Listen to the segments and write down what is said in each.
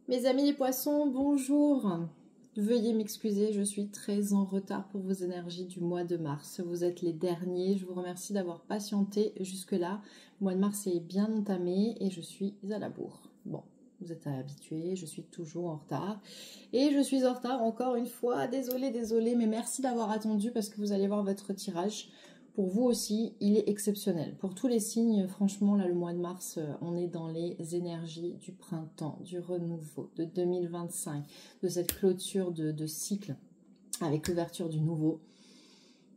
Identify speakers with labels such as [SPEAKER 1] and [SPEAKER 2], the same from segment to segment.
[SPEAKER 1] Mes amis les poissons, bonjour. Veuillez m'excuser, je suis très en retard pour vos énergies du mois de mars. Vous êtes les derniers, je vous remercie d'avoir patienté jusque-là. Le mois de mars est bien entamé et je suis à la bourre. Bon, vous êtes habitués, je suis toujours en retard. Et je suis en retard encore une fois, désolée, mais merci d'avoir attendu parce que vous allez voir votre tirage. Pour vous aussi, il est exceptionnel. Pour tous les signes, franchement, là, le mois de mars, on est dans les énergies du printemps, du renouveau, de 2025, de cette clôture de cycle avec l'ouverture du nouveau.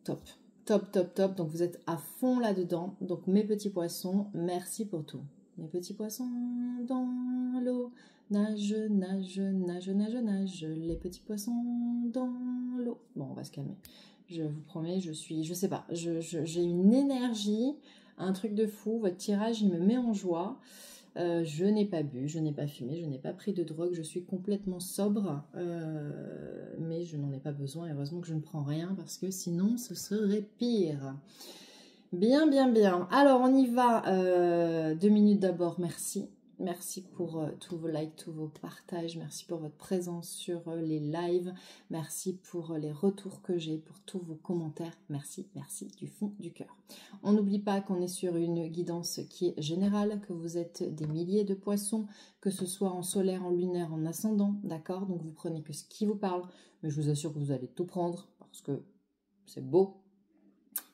[SPEAKER 1] Top, top, top, top. Donc, vous êtes à fond là-dedans. Donc, mes petits poissons, merci pour tout. Mes petits poissons dans l'eau, nage, nage, nage, nage, nage. Les petits poissons dans l'eau. Bon, on va se calmer. Je vous promets, je sais pas, j'ai une énergie, un truc de fou. Votre tirage, il me met en joie. Je n'ai pas bu, je n'ai pas fumé, je n'ai pas pris de drogue, je suis complètement sobre, mais je n'en ai pas besoin. Heureusement que je ne prends rien parce que sinon, ce serait pire. Bien, bien, bien. Alors, on y va. 2 minutes d'abord, merci. Merci pour tous vos likes, tous vos partages. Merci pour votre présence sur les lives. Merci pour les retours que j'ai, pour tous vos commentaires. Merci, merci du fond du cœur. On n'oublie pas qu'on est sur une guidance qui est générale, que vous êtes des milliers de poissons, que ce soit en solaire, en lunaire, en ascendant, d'accord? Donc, vous prenez que ce qui vous parle, mais je vous assure que vous allez tout prendre parce que c'est beau.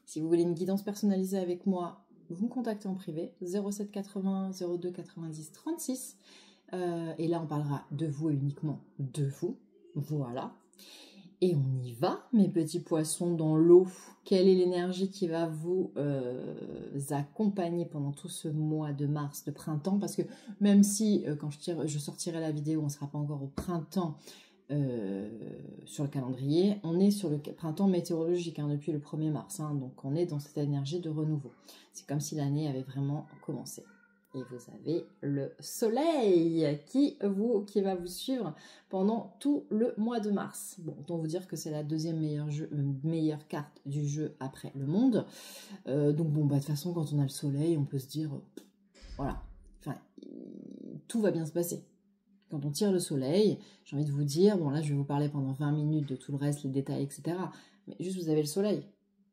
[SPEAKER 1] Si vous voulez une guidance personnalisée avec moi, vous me contactez en privé, 07 80 02 90 36. Et là, on parlera de vous et uniquement de vous. Voilà. Et on y va, mes petits poissons dans l'eau. Quelle est l'énergie qui va vous accompagner pendant tout ce mois de mars, de printemps? Parce que même si, quand je sortirai la vidéo, on ne sera pas encore au printemps, sur le calendrier, on est sur le printemps météorologique depuis le 1er mars, donc on est dans cette énergie de renouveau. C'est comme si l'année avait vraiment commencé. Et vous avez le soleil qui va vous suivre pendant tout le mois de mars. Bon, autant vous dire que c'est la deuxième meilleure carte du jeu après le monde. Donc bon, de toute façon, quand on a le soleil, on peut se dire, voilà, enfin, tout va bien se passer. Quand on tire le soleil, j'ai envie de vous dire, bon là je vais vous parler pendant 20 minutes de tout le reste, les détails, etc. Mais juste vous avez le soleil.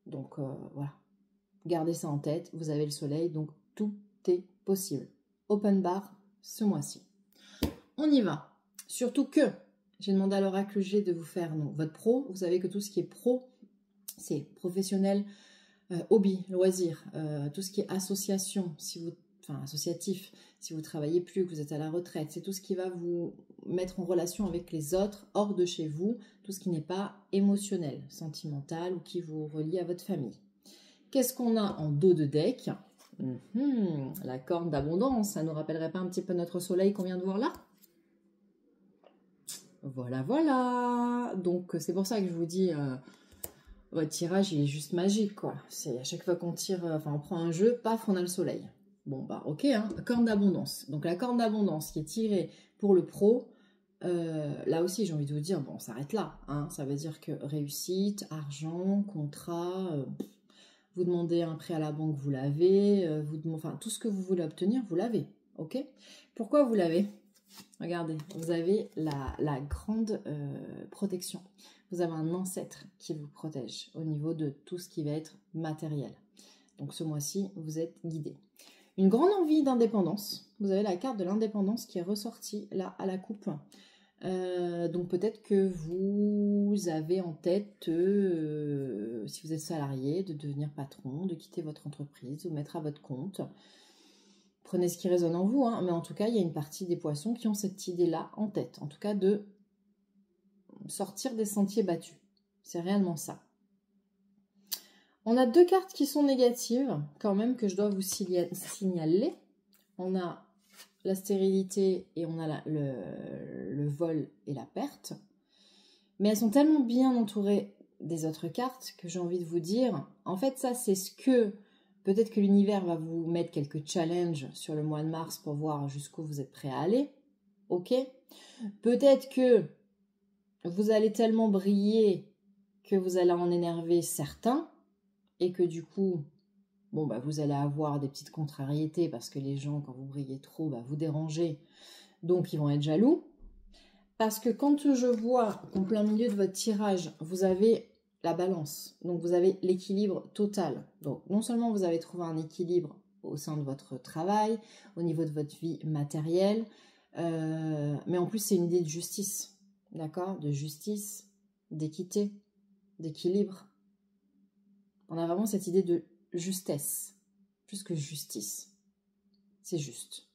[SPEAKER 1] Donc voilà, gardez ça en tête, vous avez le soleil, donc tout est possible. Open bar ce mois-ci. On y va. Surtout que j'ai demandé à l'oracle G de vous faire votre pro. Vous savez que tout ce qui est pro, c'est professionnel, hobby, loisir, tout ce qui est association, associatif, si vous travaillez plus, que vous êtes à la retraite, c'est tout ce qui va vous mettre en relation avec les autres, hors de chez vous, tout ce qui n'est pas émotionnel, sentimental ou qui vous relie à votre famille. Qu'est-ce qu'on a en dos de deck? La corne d'abondance, ça nous rappellerait pas un petit peu notre soleil qu'on vient de voir là? Voilà, voilà. Donc c'est pour ça que je vous dis, votre tirage il est juste magique, quoi. C'est à chaque fois qu'on tire, on prend un jeu, paf, on a le soleil. Bon, bah ok, corne d'abondance. Donc la corne d'abondance qui est tirée pour le pro, là aussi j'ai envie de vous dire, bon, on s'arrête là. Ça veut dire que réussite, argent, contrat, vous demandez un prêt à la banque, vous l'avez, tout ce que vous voulez obtenir, vous l'avez, ok? Pourquoi vous l'avez? Regardez, vous avez la grande protection. Vous avez un ancêtre qui vous protège au niveau de tout ce qui va être matériel. Donc ce mois-ci, vous êtes guidé. Une grande envie d'indépendance. Vous avez la carte de l'indépendance qui est ressortie là à la coupe. Donc peut-être que vous avez en tête, si vous êtes salarié, de devenir patron, de quitter votre entreprise, de vous mettre à votre compte. Prenez ce qui résonne en vous, mais en tout cas, il y a une partie des poissons qui ont cette idée-là en tête. En tout cas, de sortir des sentiers battus. C'est réellement ça. On a 2 cartes qui sont négatives, quand même, que je dois vous signaler. On a la stérilité et on a le vol et la perte. Mais elles sont tellement bien entourées des autres cartes que j'ai envie de vous dire, en fait, ça, c'est ce que... Peut-être que l'univers va vous mettre quelques challenges sur le mois de mars pour voir jusqu'où vous êtes prêt à aller. Ok? Peut-être que vous allez tellement briller que vous allez en énerver certains et que du coup, vous allez avoir des petites contrariétés parce que les gens, quand vous brillez trop, vous dérangez. Donc, ils vont être jaloux. Parce que quand je vois qu'en plein milieu de votre tirage, vous avez la balance, donc vous avez l'équilibre total. Donc non seulement vous avez trouvé un équilibre au sein de votre travail, au niveau de votre vie matérielle, mais en plus c'est une idée de justice, d'accord? De justice, d'équité, d'équilibre. On a vraiment cette idée de justesse, plus que justice. C'est juste.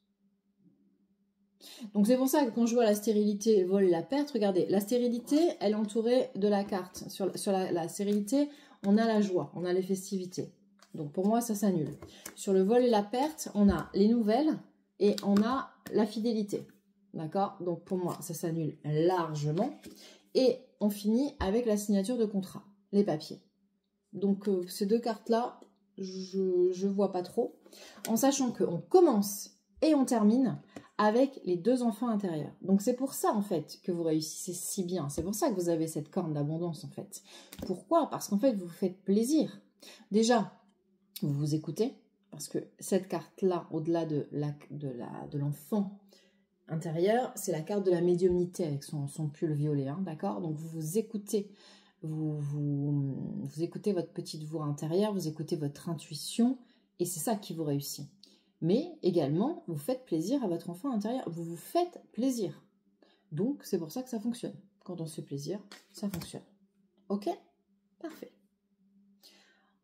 [SPEAKER 1] Donc c'est pour ça que quand je vois la stérilité vole la perte, regardez, la stérilité, elle est entourée de la carte. Sur la stérilité, on a la joie, on a les festivités. Donc pour moi, ça s'annule. Sur le vol et la perte, on a les nouvelles et on a la fidélité. D'accord? Donc pour moi, ça s'annule largement. Et on finit avec la signature de contrat, les papiers. Donc ces deux cartes-là, je vois pas trop. En sachant qu'on commence et on termine avec les deux enfants intérieurs. Donc c'est pour ça en fait que vous réussissez si bien. C'est pour ça que vous avez cette corne d'abondance en fait. Pourquoi? Parce qu'en fait vous vous faites plaisir. Déjà, vous vous écoutez. Parce que cette carte-là, au-delà de l'enfant intérieur, c'est la carte de la médiumnité avec son pull violet. Hein, d'accord? Donc vous vous écoutez. Vous écoutez votre petite voix intérieure, vous écoutez votre intuition et c'est ça qui vous réussit. Mais également, vous faites plaisir à votre enfant intérieur. Vous vous faites plaisir. Donc, c'est pour ça que ça fonctionne. Quand on se fait plaisir, ça fonctionne. Ok? Parfait.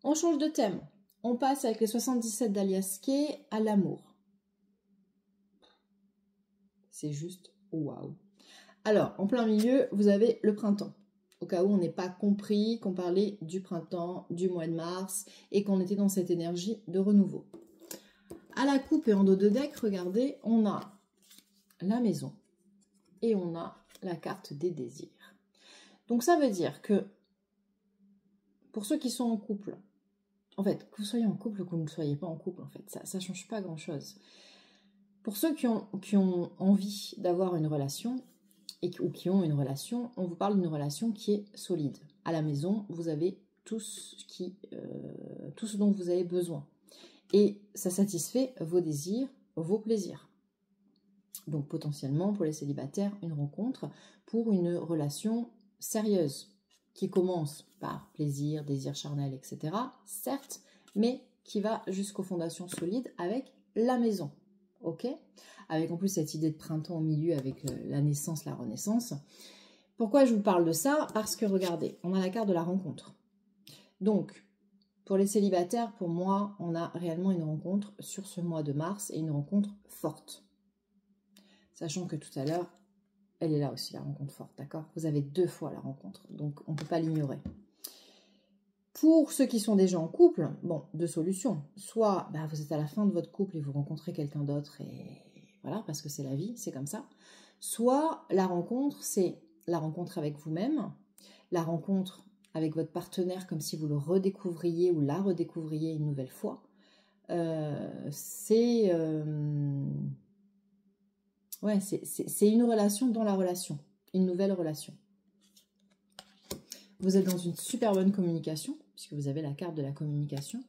[SPEAKER 1] On change de thème. On passe avec les 77 d'Alias Kay à l'amour. C'est juste waouh. Alors, en plein milieu, vous avez le printemps. Au cas où on n'est pas compris qu'on parlait du printemps, du mois de mars et qu'on était dans cette énergie de renouveau. À la coupe et en dos de deck, regardez, on a la maison et on a la carte des désirs. Donc ça veut dire que pour ceux qui sont en couple, en fait, que vous soyez en couple ou que vous ne soyez pas en couple, en fait, ça ne change pas grand-chose. Pour ceux qui ont envie d'avoir une relation ou qui ont une relation, on vous parle d'une relation qui est solide. À la maison, vous avez tout ce dont vous avez besoin. Et ça satisfait vos désirs, vos plaisirs. Donc potentiellement, pour les célibataires, une rencontre pour une relation sérieuse qui commence par plaisir, désir charnel, etc. Certes, mais qui va jusqu'aux fondations solides avec la maison. Ok? Avec en plus cette idée de printemps au milieu avec la naissance, la renaissance. Pourquoi je vous parle de ça? Parce que regardez, on a la carte de la rencontre. Donc, pour les célibataires, pour moi, on a réellement une rencontre sur ce mois de mars et une rencontre forte. Sachant que tout à l'heure, elle est là aussi, la rencontre forte, d'accord? Vous avez 2 fois la rencontre, donc on ne peut pas l'ignorer. Pour ceux qui sont déjà en couple, bon, 2 solutions. Soit vous êtes à la fin de votre couple et vous rencontrez quelqu'un d'autre et voilà, parce que c'est la vie, c'est comme ça. Soit la rencontre, c'est la rencontre avec vous-même, la rencontre avec votre partenaire comme si vous le redécouvriez ou la redécouvriez une nouvelle fois. C'est une relation dans la relation, une nouvelle relation. Vous êtes dans une super bonne communication, puisque vous avez la carte de la communication.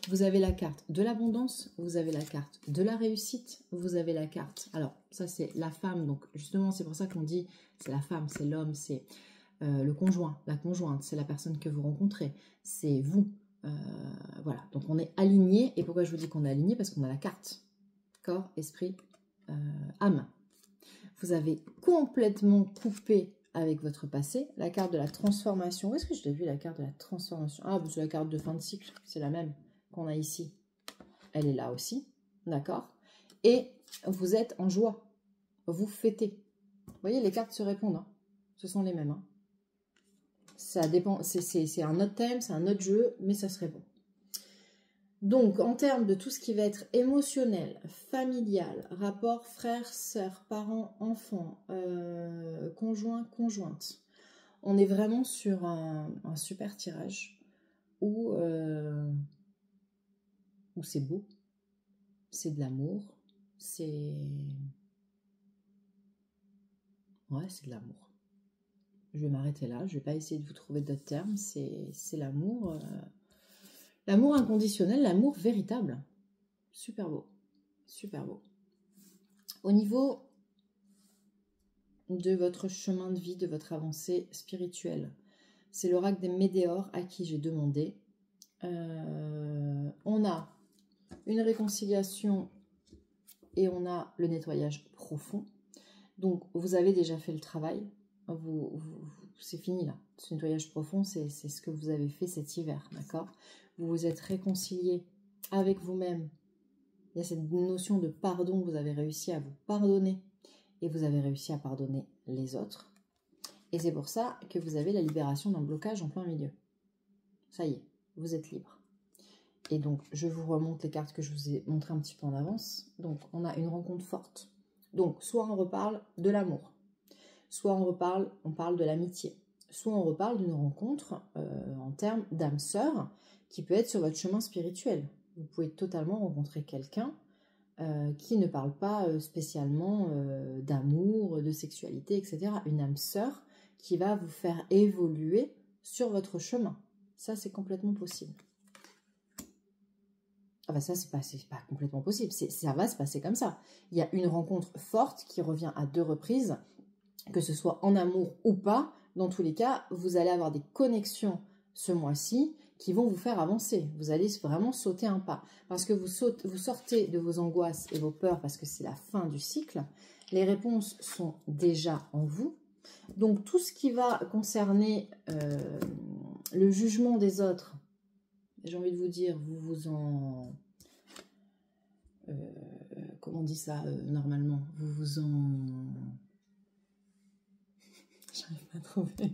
[SPEAKER 1] Vous avez la carte de l'abondance, vous avez la carte de la réussite, vous avez la carte... Alors, ça c'est la femme, donc justement c'est pour ça qu'on dit c'est la femme, c'est l'homme, c'est le conjoint, la conjointe, c'est la personne que vous rencontrez, c'est vous. Voilà, donc on est aligné. Et pourquoi je vous dis qu'on est aligné? Parce qu'on a la carte corps, esprit, âme. Vous avez complètement coupé avec votre passé, la carte de la transformation. Où est-ce que je l'ai vu, la carte de la transformation? Ah, c'est la carte de fin de cycle, c'est la même qu'on a ici. Elle est là aussi, d'accord? Et vous êtes en joie, vous fêtez. Vous voyez, les cartes se répondent, hein. Ce sont les mêmes. Hein. Ça dépend, c'est un autre thème, c'est un autre jeu, mais ça se répond. Donc, en termes de tout ce qui va être émotionnel, familial, rapport frères, sœurs, parents, enfants, conjoint, conjointe, on est vraiment sur un super tirage où c'est beau, c'est de l'amour, c'est de l'amour. Je vais m'arrêter là, je ne vais pas essayer de vous trouver d'autres termes, c'est l'amour... L'amour inconditionnel, l'amour véritable. Super beau. Super beau. Au niveau de votre chemin de vie, de votre avancée spirituelle. C'est l'oracle des Médéors à qui j'ai demandé. On a une réconciliation et on a le nettoyage profond. Donc, vous avez déjà fait le travail. C'est fini là. Ce nettoyage profond, c'est ce que vous avez fait cet hiver, d'accord? Vous vous êtes réconcilié avec vous-même. Il y a cette notion de pardon, vous avez réussi à vous pardonner et vous avez réussi à pardonner les autres. Et c'est pour ça que vous avez la libération d'un blocage en plein milieu. Ça y est, vous êtes libre. Et donc, je vous remonte les cartes que je vous ai montrées un petit peu en avance. Donc, on a une rencontre forte. Donc, soit on reparle de l'amour, soit on parle de l'amitié, soit on reparle d'une rencontre en termes d'âme sœur qui peut être sur votre chemin spirituel. Vous pouvez totalement rencontrer quelqu'un qui ne parle pas spécialement d'amour, de sexualité, etc. Une âme sœur qui va vous faire évoluer sur votre chemin. Ça, c'est complètement possible. Ah bah ça, c'est pas complètement possible. Ça va se passer comme ça. Il y a une rencontre forte qui revient à 2 reprises, que ce soit en amour ou pas. Dans tous les cas, vous allez avoir des connexions ce mois-ci qui vont vous faire avancer. Vous allez vraiment sauter un pas. Parce que vous sortez de vos angoisses et vos peurs parce que c'est la fin du cycle. Les réponses sont déjà en vous. Donc, tout ce qui va concerner le jugement des autres, j'ai envie de vous dire, vous vous en... comment on dit ça normalement? Vous vous en... J'arrive pas à trouver.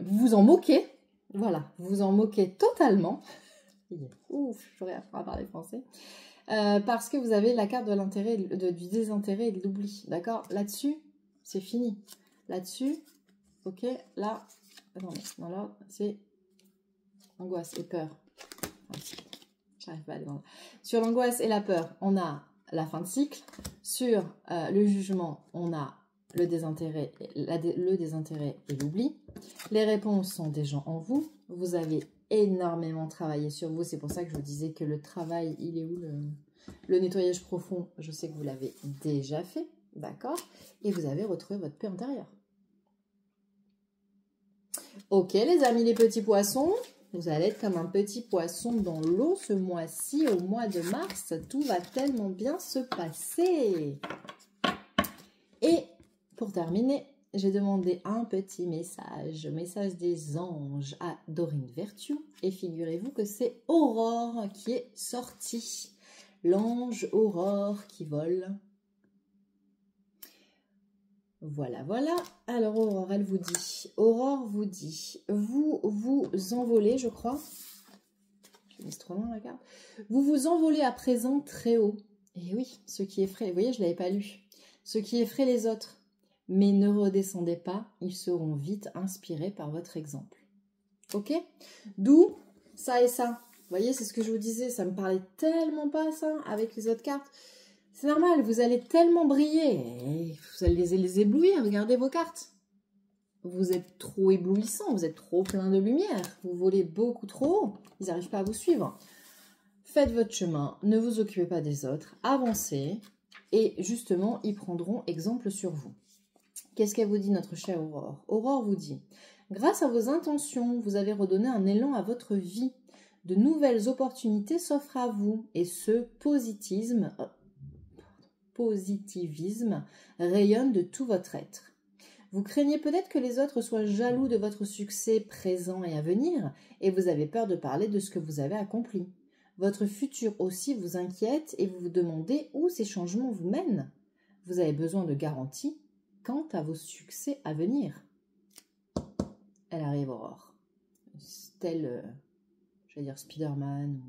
[SPEAKER 1] Vous vous en moquez. Voilà, vous vous en moquez totalement. Ouf, j'aurais appris à parler français. Parce que vous avez la carte de l'intérêt, du désintérêt et de l'oubli. D'accord? Là-dessus, c'est fini. Là-dessus, ok, là... Attendez, non, là, c'est... angoisse et peur. J'arrive pas à aller dans... Sur l'angoisse et la peur, on a la fin de cycle. Sur le jugement, on a le désintérêt et l'oubli. Les réponses sont déjà en vous. Vous avez énormément travaillé sur vous. C'est pour ça que je vous disais que le travail, il est où le nettoyage profond? Je sais que vous l'avez déjà fait, d'accord? Et vous avez retrouvé votre paix intérieure. Ok les amis, les petits poissons, vous allez être comme un petit poisson dans l'eau ce mois-ci, au mois de mars. Tout va tellement bien se passer. Et pour terminer, j'ai demandé un petit message des anges à Dorine Vertu. Et figurez-vous que c'est Aurore qui est sortie. L'ange Aurore qui vole. Voilà, voilà. Alors Aurore, elle vous dit, vous vous envolez, je crois. J'ai mis trop loin la carte. Vous vous envolez à présent très haut. Et oui, ce qui effraie, vous voyez, je ne l'avais pas lu. Ce qui effraie les autres. Mais ne redescendez pas, ils seront vite inspirés par votre exemple. Ok? D'où ça et ça. Vous voyez, c'est ce que je vous disais, ça me parlait tellement pas ça avec les autres cartes. C'est normal, vous allez tellement briller, vous allez les éblouir, regardez vos cartes. Vous êtes trop éblouissant, vous êtes trop plein de lumière, vous volez beaucoup trop haut, ils n'arrivent pas à vous suivre. Faites votre chemin, ne vous occupez pas des autres, avancez, et justement, ils prendront exemple sur vous. Qu'est-ce qu'elle vous dit, notre chère Aurore? Aurore vous dit, grâce à vos intentions, vous avez redonné un élan à votre vie. De nouvelles opportunités s'offrent à vous, et ce positivisme rayonne de tout votre être. Vous craignez peut-être que les autres soient jaloux de votre succès présent et à venir, et vous avez peur de parler de ce que vous avez accompli. Votre futur aussi vous inquiète et vous vous demandez où ces changements vous mènent. Vous avez besoin de garanties quant à vos succès à venir. Elle arrive, Aurore. Telle, j'allais dire Spider-Man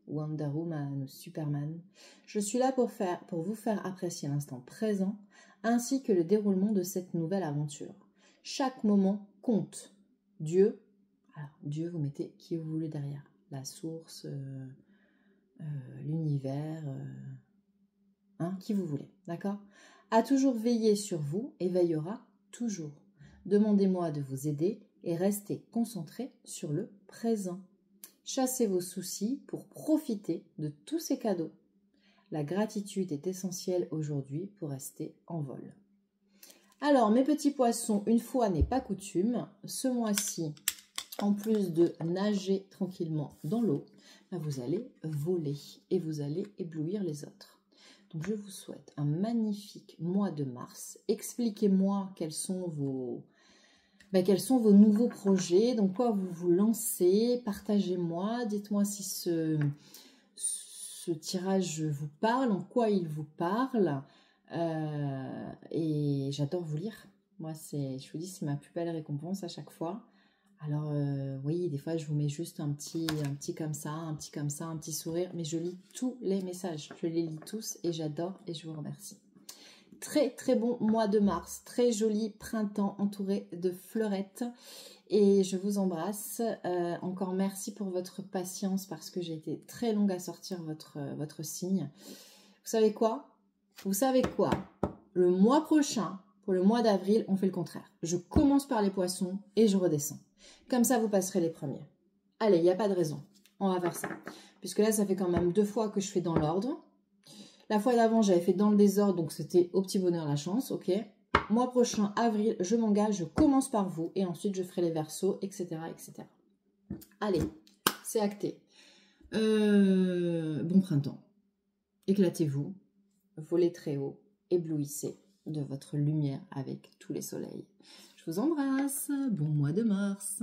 [SPEAKER 1] ou Wonder Woman ou Superman. Je suis là pour vous faire apprécier l'instant présent ainsi que le déroulement de cette nouvelle aventure. Chaque moment compte. Dieu, alors Dieu, vous mettez qui vous voulez derrière. La source, l'univers, qui vous voulez, d'accord? A toujours veillé sur vous et veillera toujours. Demandez-moi de vous aider et restez concentrés sur le présent. Chassez vos soucis pour profiter de tous ces cadeaux. La gratitude est essentielle aujourd'hui pour rester en vol. Alors, mes petits poissons, une fois n'est pas coutume, ce mois-ci, en plus de nager tranquillement dans l'eau, vous allez voler et vous allez éblouir les autres. Donc, je vous souhaite un magnifique mois de mars. Expliquez-moi quels sont vos nouveaux projets, donc quoi vous vous lancez. Partagez-moi, dites-moi si ce tirage vous parle, en quoi il vous parle. Et j'adore vous lire. Moi, je vous dis, c'est ma plus belle récompense à chaque fois. Alors, oui, des fois, je vous mets juste un petit comme ça, un petit comme ça, un petit sourire. Mais je lis tous les messages. Je les lis tous et j'adore et je vous remercie. Très, très bon mois de mars. Très joli printemps entouré de fleurettes. Et je vous embrasse. Encore merci pour votre patience parce que j'ai été très longue à sortir votre signe. Vous savez quoi? Le mois prochain, pour le mois d'avril, on fait le contraire. Je commence par les poissons et je redescends. Comme ça, vous passerez les premiers. Allez, il n'y a pas de raison. On va faire ça. Puisque là, ça fait quand même 2 fois que je fais dans l'ordre. La fois d'avant, j'avais fait dans le désordre, donc c'était au petit bonheur la chance, ok? Mois prochain, avril, je m'engage, je commence par vous et ensuite je ferai les versos, etc. etc. Allez, c'est acté. Bon printemps. Éclatez-vous, volez très haut, éblouissez de votre lumière avec tous les soleils. Je vous embrasse, bon mois de mars.